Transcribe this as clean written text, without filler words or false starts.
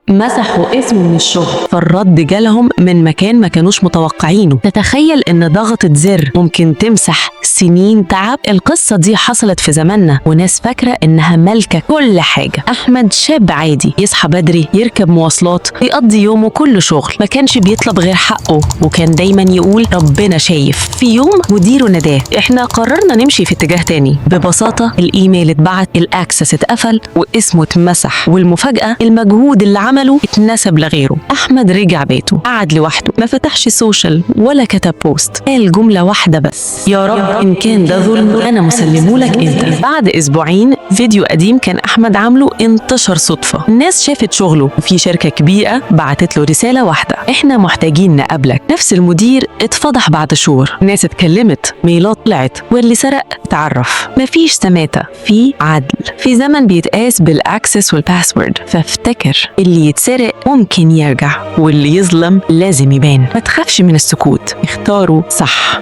مسحوا اسمه من الشغل، فالرد جالهم من مكان ما كانوش متوقعينه. تتخيل ان ضغطة زر ممكن تمسح سنين تعب؟ القصة دي حصلت في زماننا وناس فاكرة انها مالكة كل حاجة. احمد شاب عادي، يصحى بدري، يركب مواصلات، يقضي يومه كله شغل، ما كانش بيطلب غير حقه، وكان دايما يقول ربنا شايف. في يوم مديره نداه، احنا قررنا نمشي في اتجاه تاني. ببساطة الايميل اتبعت، الاكسس اتقفل، واسمه اتمسح، والمفاجأة المجهود اللي عمله اتنسب لغيره. احمد رجع بيته، قعد لوحده، ما فتحش سوشيال ولا كتب بوست، قال جملة واحدة بس: يا رب إن كان ده ظلم أنا مسلمهولك أنت. بعد أسبوعين فيديو قديم كان أحمد عامله انتشر صدفة، الناس شافت شغله، وفي شركة كبيرة بعتت له رسالة واحدة: إحنا محتاجين نقابلك. نفس المدير اتفضح بعد شهور، ناس اتكلمت، ميلات طلعت، واللي سرق اتعرف. مفيش سماتة، في عدل. في زمن بيتقاس بالأكسس والباسورد، فافتكر اللي يتسرق ممكن يرجع، واللي يظلم لازم يبان. ما تخافش من السكوت، اختاروا صح.